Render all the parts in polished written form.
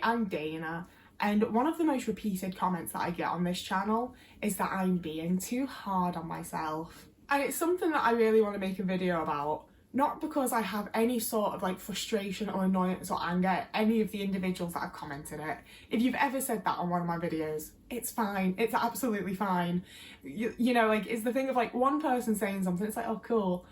I'm Dana, and one of the most repeated comments that I get on this channel is that I'm being too hard on myself. And it's something that I really want to make a video about, not because I have any sort of like frustration or annoyance or anger at any of the individuals that have commented it. If you've ever said that on one of my videos, it's fine, it's absolutely fine. You know, like, it's the thing of like one person saying something, it's like, oh cool.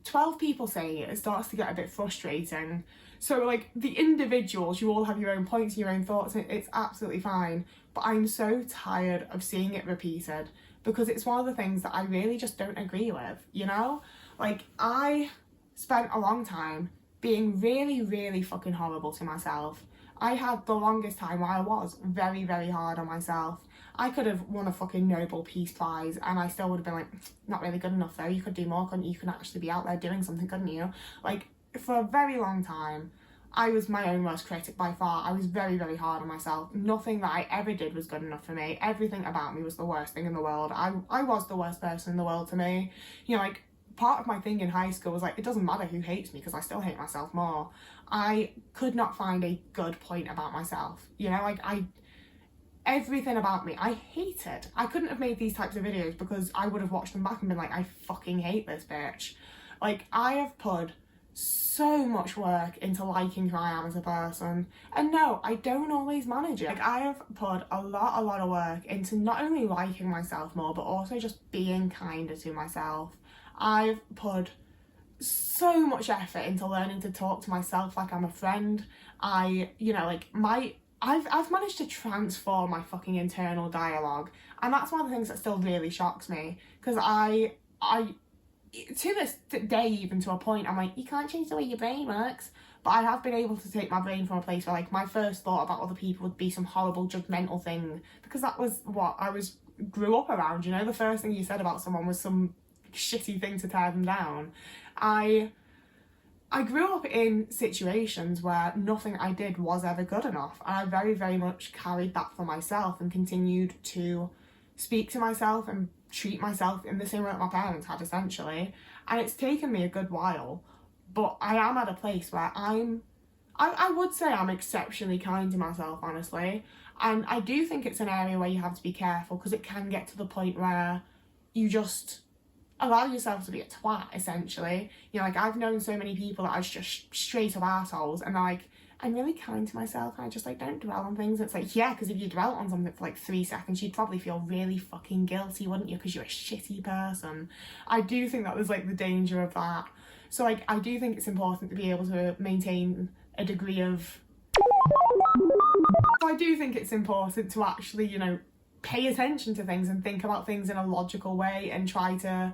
12 people saying it, it starts to get a bit frustrating. So like the individuals, you all have your own points, your own thoughts, and it's absolutely fine. But I'm so tired of seeing it repeated because it's one of the things that I really just don't agree with, you know? Like, I spent a long time being really, really fucking horrible to myself. I had the longest time where I was very, very hard on myself. I could have won a fucking Nobel Peace Prize and I still would have been like, not really good enough though, you could do more, couldn't you? You could actually be out there doing something, couldn't you? Like, for a very long time, I was my own worst critic by far. I was very, very hard on myself. Nothing that I ever did was good enough for me. Everything about me was the worst thing in the world. I was the worst person in the world to me. You know, like, part of my thing in high school was like, it doesn't matter who hates me because I still hate myself more. I could not find a good point about myself. You know, like, everything about me, I hated. I couldn't have made these types of videos because I would have watched them back and been like, I fucking hate this bitch. Like, I have put so much work into liking who I am as a person, and no, I don't always manage it. Like, I have put a lot of work into not only liking myself more, but also just being kinder to myself. I've put so much effort into learning to talk to myself like I'm a friend. You know, like, I've managed to transform my fucking internal dialogue, and that's one of the things that still really shocks me, because I to this day, even to a point, I'm like, you can't change the way your brain works. But I have been able to take my brain from a place where, like, my first thought about other people would be some horrible judgmental thing, because that was what I grew up around, you know? The first thing you said about someone was some shitty thing to tear them down. I grew up in situations where nothing I did was ever good enough, and I very, very much carried that for myself and continued to speak to myself and treat myself in the same way that my parents had, essentially. And it's taken me a good while, but I am at a place where I would say I'm exceptionally kind to myself, honestly. And I do think it's an area where you have to be careful, because it can get to the point where you just allow yourself to be a twat, essentially. You know, like, I've known so many people that are just straight up assholes, and they're like, I'm really kind to myself, and I just, like, don't dwell on things. It's like, yeah, because if you dwelt on something for like 3 seconds, you'd probably feel really fucking guilty, wouldn't you? Because you're a shitty person. I do think that was, like, the danger of that. So, like, I do think it's important to be able to maintain a degree of... So I do think it's important to actually, you know, pay attention to things and think about things in a logical way and try to...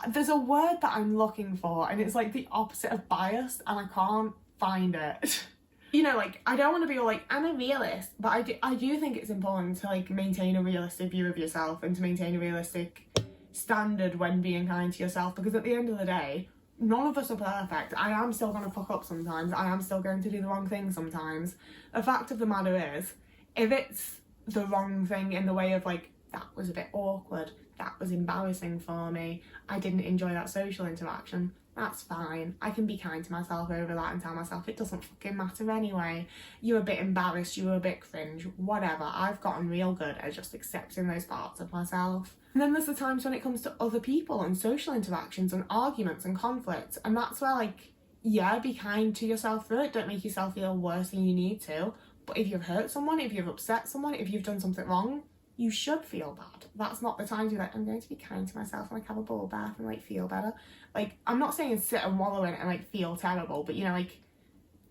There's a word that I'm looking for, and it's like the opposite of biased, and I can't find it. You know, like, I don't want to be all like, I'm a realist, but I do think it's important to, like, maintain a realistic view of yourself and to maintain a realistic standard when being kind to yourself, because at the end of the day, none of us are perfect. I am still going to fuck up sometimes. I am still going to do the wrong thing sometimes. The fact of the matter is, if it's the wrong thing in the way of, like, that was a bit awkward, that was embarrassing for me, I didn't enjoy that social interaction, that's fine. I can be kind to myself over that and tell myself it doesn't fucking matter anyway. You're a bit embarrassed, you were a bit cringe, whatever. I've gotten real good at just accepting those parts of myself. And then there's the times when it comes to other people and social interactions and arguments and conflicts, and that's where, like, yeah, be kind to yourself through it. Don't make yourself feel worse than you need to. But if you've hurt someone, if you've upset someone, if you've done something wrong, you should feel bad. That's not the time to be like, I'm going to be kind to myself and, like, have a bubble bath and, like, feel better. Like, I'm not saying sit and wallow in it and, like, feel terrible, but, you know, like,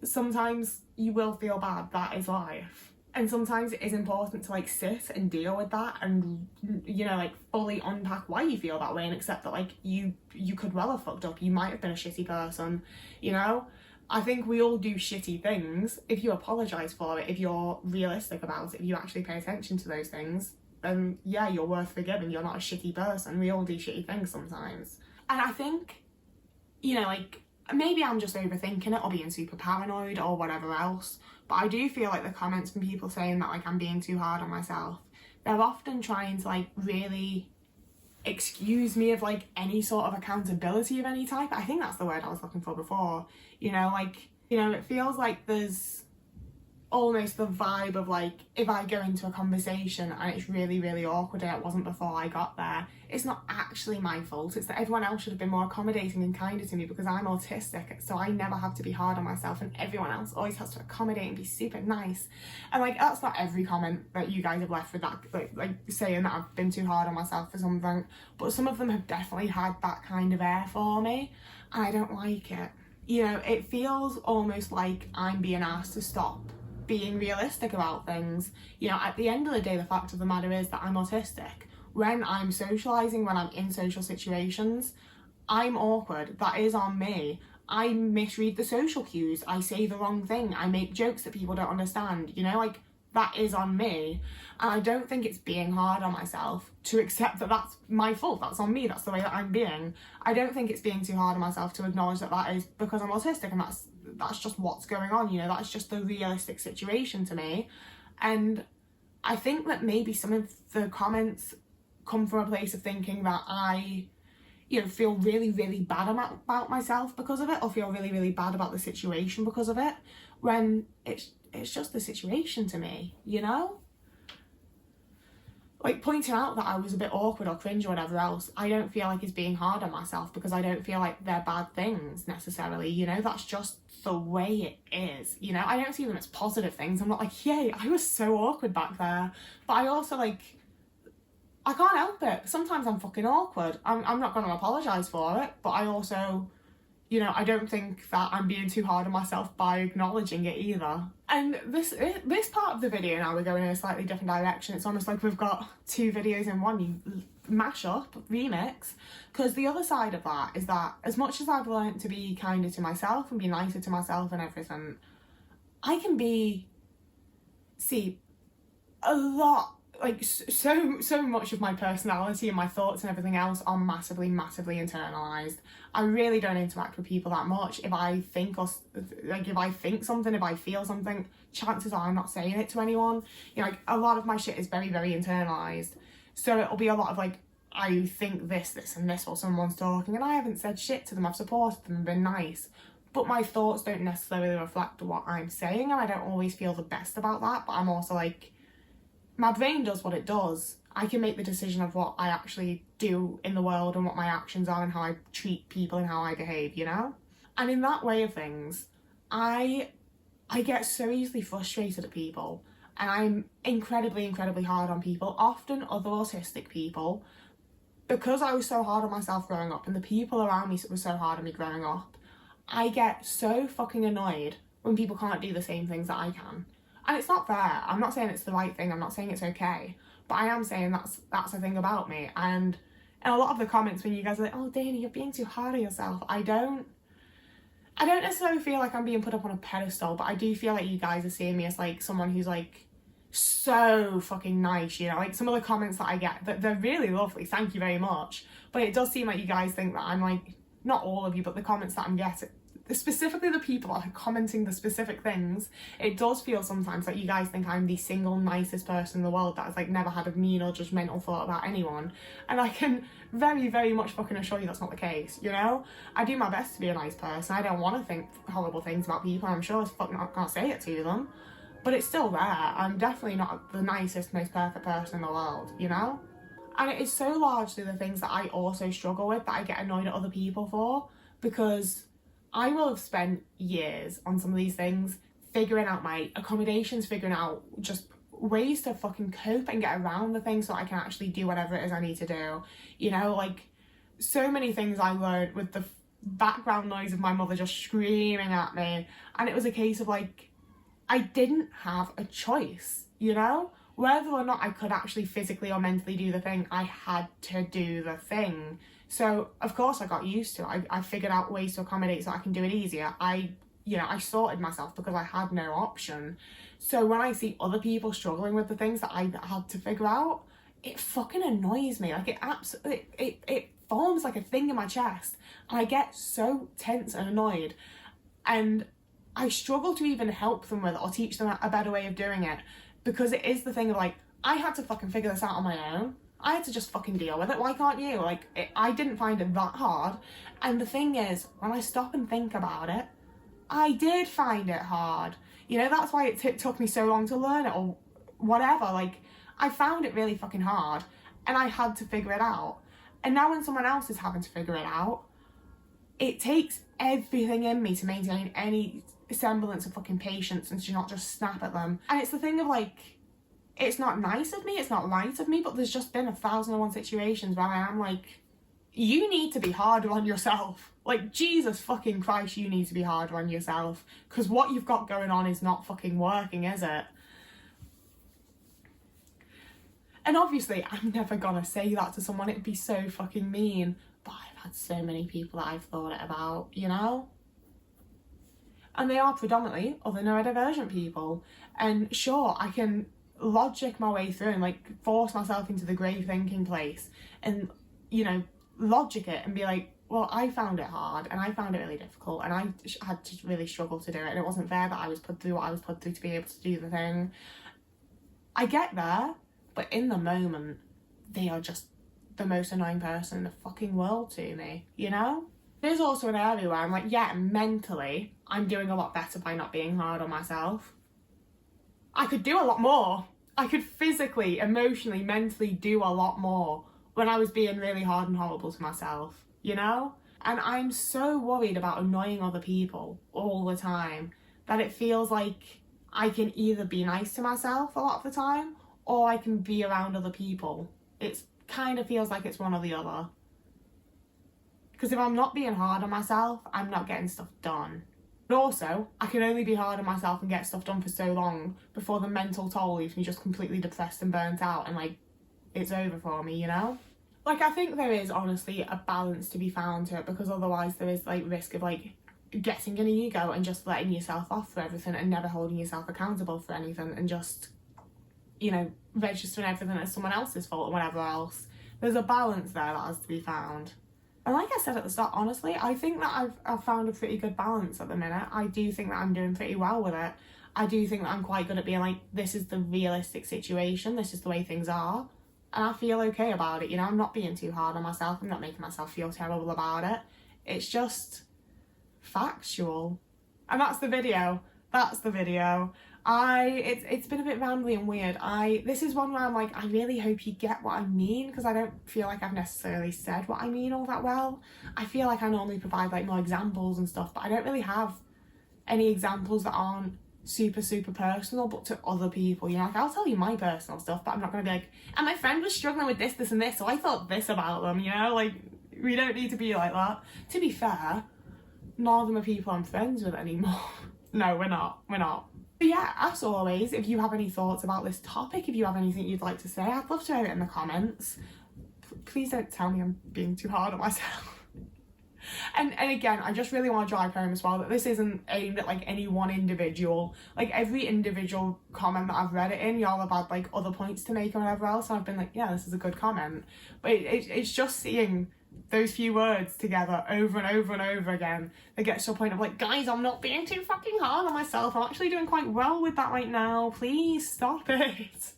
sometimes you will feel bad. That is life. And sometimes it is important to, like, sit and deal with that and, you know, like, fully unpack why you feel that way and accept that, like, you could well have fucked up. You might have been a shitty person, you know? I think we all do shitty things. If you apologise for it, if you're realistic about it, if you actually pay attention to those things, then yeah, you're worth forgiving. You're not a shitty person. We all do shitty things sometimes. And I think, you know, like, maybe I'm just overthinking it or being super paranoid or whatever else, but I do feel like the comments from people saying that, like, I'm being too hard on myself, they're often trying to, like, really excuse me of, like, any sort of accountability of any type. I think that's the word I was looking for before. You know, like, you know, it feels like there's almost the vibe of like, if I go into a conversation and it's really, really awkward and it wasn't before I got there, it's not actually my fault. It's that everyone else should have been more accommodating and kinder to me because I'm autistic, so I never have to be hard on myself, and everyone else always has to accommodate and be super nice. And like, that's not every comment that you guys have left with that, like saying that I've been too hard on myself for something, but some of them have definitely had that kind of air for me, and I don't like it. You know, it feels almost like I'm being asked to stop being realistic about things. You know, at the end of the day, the fact of the matter is that I'm autistic. When I'm socialising, when I'm in social situations, I'm awkward. That is on me. I misread the social cues. I say the wrong thing. I make jokes that people don't understand. You know, like, that is on me. And I don't think it's being hard on myself to accept that that's my fault. That's on me. That's the way that I'm being. I don't think it's being too hard on myself to acknowledge that that is because I'm autistic, and that's just what's going on, you know, that's just the realistic situation to me. And I think that maybe some of the comments come from a place of thinking that I, you know, feel really, really bad about myself because of it, or feel really, really bad about the situation because of it, when it's just the situation to me, you know? Like, pointing out that I was a bit awkward or cringe or whatever else, I don't feel like it's being hard on myself, because I don't feel like they're bad things necessarily, you know? That's just the way it is, you know? I don't see them as positive things. I'm not like, yay, I was so awkward back there. But I also, like, I can't help it. Sometimes I'm fucking awkward. I'm not going to apologise for it, but I also, you know, I don't think that I'm being too hard on myself by acknowledging it either. And this part of the video, now we're going in a slightly different direction. It's almost like we've got two videos in one. You mash up, remix. Because the other side of that is that as much as I've learned to be kinder to myself and be nicer to myself and everything, I can be, a lot, like, so much of my personality and my thoughts and everything else are massively internalised. I really don't interact with people that much. If I think something, if I feel something, chances are I'm not saying it to anyone. You know, like, a lot of my shit is very, very internalised. So it'll be a lot of like, I think this and this while someone's talking, and I haven't said shit to them. I've supported them and been nice, but my thoughts don't necessarily reflect what I'm saying, and I don't always feel the best about that. But I'm also like, my brain does what it does. I can make the decision of what I actually do in the world and what my actions are and how I treat people and how I behave, you know? And in that way of things, I get so easily frustrated at people, and I'm incredibly hard on people, often other autistic people, because I was so hard on myself growing up and the people around me were so hard on me growing up. I get so fucking annoyed when people can't do the same things that I can. And it's not fair. I'm not saying it's the right thing. I'm not saying it's okay. But I am saying that's a thing about me. And in a lot of the comments when you guys are like, oh, Dana, you're being too hard on yourself, I don't necessarily feel like I'm being put up on a pedestal, but I do feel like you guys are seeing me as like someone who's like so fucking nice, you know? Like, some of the comments that I get, that they're really lovely, thank you very much. But it does seem like you guys think that I'm like, not all of you, but the comments that I'm getting, specifically the people that are commenting the specific things, it does feel sometimes like you guys think I'm the single nicest person in the world that has like never had a mean or judgmental thought about anyone, and I can very much fucking assure you that's not the case, you know? I do my best to be a nice person. I don't want to think horrible things about people, and I'm sure as fuck not gonna say it to them, but it's still there. I'm definitely not the nicest, most perfect person in the world, you know? And it is so largely the things that I also struggle with that I get annoyed at other people for, because I will have spent years on some of these things, figuring out my accommodations, figuring out just ways to fucking cope and get around the things so I can actually do whatever it is I need to do. You know, like, so many things I learned with the background noise of my mother just screaming at me. And it was a case of like, I didn't have a choice, you know? Whether or not I could actually physically or mentally do the thing, I had to do the thing. So, of course, I got used to it. I figured out ways to accommodate so I can do it easier. I sorted myself because I had no option. So when I see other people struggling with the things that I had to figure out, it fucking annoys me. Like, it forms like a thing in my chest. And I get so tense and annoyed. And I struggle to even help them with it or teach them a better way of doing it. Because it is the thing of like, I had to fucking figure this out on my own. I had to just fucking deal with it. Why can't you? Like, I didn't find it that hard. And the thing is, when I stop and think about it, I did find it hard. You know, that's why it took me so long to learn it or whatever. Like, I found it really fucking hard and I had to figure it out. And now when someone else is having to figure it out, it takes everything in me to maintain any semblance of fucking patience and to not just snap at them. And it's the thing of like, it's not nice of me, it's not right of me, but there's just been 1,001 situations where I am like, you need to be harder on yourself. Like, Jesus fucking Christ, you need to be harder on yourself. Because what you've got going on is not fucking working, is it? And obviously, I'm never gonna say that to someone, it'd be so fucking mean. But I've had so many people that I've thought it about, you know? And they are predominantly other neurodivergent people. And sure, I can logic my way through and like force myself into the grave thinking place and, you know, logic it and be like, well, I found it hard and I found it really difficult and I had to really struggle to do it and it wasn't fair that I was put through what I was put through to be able to do the thing. I get there, but in the moment, they are just the most annoying person in the fucking world to me, you know? There's also an area where I'm like, yeah, mentally, I'm doing a lot better by not being hard on myself. I could do a lot more. I could physically, emotionally, mentally do a lot more when I was being really hard and horrible to myself, you know? And I'm so worried about annoying other people all the time that it feels like I can either be nice to myself a lot of the time or I can be around other people. It kind of feels like it's one or the other. Because if I'm not being hard on myself, I'm not getting stuff done. But also, I can only be hard on myself and get stuff done for so long before the mental toll leaves me just completely depressed and burnt out and like, it's over for me, you know? Like, I think there is honestly a balance to be found to it because otherwise there is like risk of like getting an ego and just letting yourself off for everything and never holding yourself accountable for anything and just, you know, registering everything as someone else's fault or whatever else. There's a balance there that has to be found. And like I said at the start, honestly, I think that I've found a pretty good balance at the minute. I do think that I'm doing pretty well with it. I do think that I'm quite good at being like, this is the realistic situation, this is the way things are. And I feel okay about it, you know, I'm not being too hard on myself, I'm not making myself feel terrible about it. It's just factual. And that's the video. It's been a bit rambly and weird. This is one where I'm like, I really hope you get what I mean because I don't feel like I've necessarily said what I mean all that well. I feel like I normally provide like more examples and stuff, but I don't really have any examples that aren't super personal but to other people, you know, like I'll tell you my personal stuff but I'm not gonna be like, and my friend was struggling with this and this so I thought this about them, you know, like we don't need to be like that. To be fair, none of them are people I'm friends with anymore. No, we're not. But yeah, as always, if you have any thoughts about this topic, if you have anything you'd like to say, I'd love to hear it in the comments. Please don't tell me I'm being too hard on myself. And again, I just really want to drive home as well that this isn't aimed at like any one individual. Like every individual comment that I've read it in, y'all have had like other points to make or whatever else, and I've been like, yeah, this is a good comment. But it's just seeing those few words together over and over and over again that gets to a point of like, guys, I'm not being too fucking hard on myself. I'm actually doing quite well with that right now. Please stop it.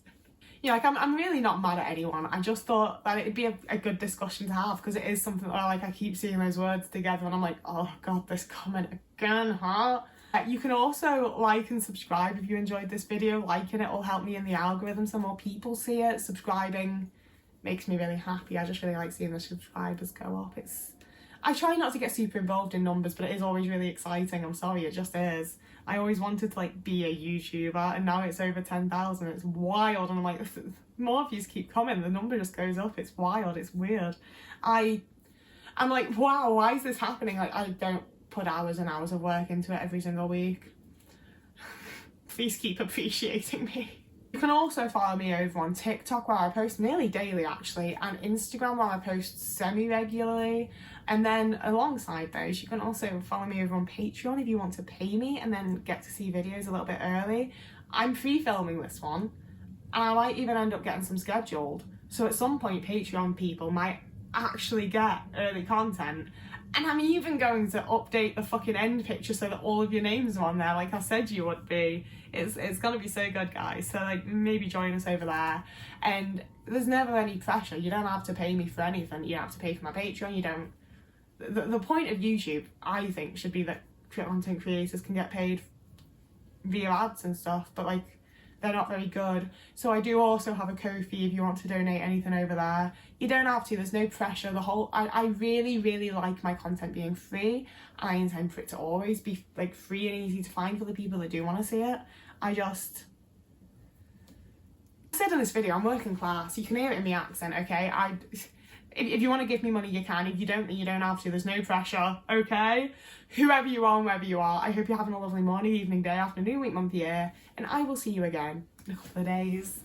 You know, like I'm really not mad at anyone. I just thought that it'd be a good discussion to have because it is something that like I keep seeing those words together and I'm like, oh god, this comment again, huh? You can also like and subscribe if you enjoyed this video. Liking it will help me in the algorithm so more people see it. Subscribing makes me really happy. I just really like seeing the subscribers go up. I try not to get super involved in numbers, but it is always really exciting. I'm sorry, it just is. I always wanted to like be a YouTuber and now it's over 10,000. It's wild and I'm like, more views keep coming, the number just goes up. It's wild, it's weird. I'm like, wow, why is this happening? Like I don't put hours and hours of work into it every single week. Please keep appreciating me. You can also follow me over on TikTok where I post nearly daily actually, and Instagram where I post semi-regularly. And then alongside those, you can also follow me over on Patreon if you want to pay me and then get to see videos a little bit early. I'm free filming this one and I might even end up getting some scheduled. So at some point Patreon people might actually get early content. And I'm even going to update the fucking end picture so that all of your names are on there like I said you would be. It's gonna be so good, guys. So like maybe join us over there. And there's never any pressure. You don't have to pay me for anything. You don't have to pay for my Patreon. You don't. The point of YouTube, I think, should be that content creators can get paid via ads and stuff, but like they're not very good. So I do also have a Ko-fi if you want to donate anything over there. You don't have to, there's no pressure. I really like my content being free. I intend for it to always be like free and easy to find for the people that do want to see it. I said in this video, I'm working class. You can hear it in the accent, okay? If you want to give me money, you can. If you don't, then you don't have to. There's no pressure, okay? Whoever you are and wherever you are, I hope you're having a lovely morning, evening, day, afternoon, week, month, year, and I will see you again in a couple of days.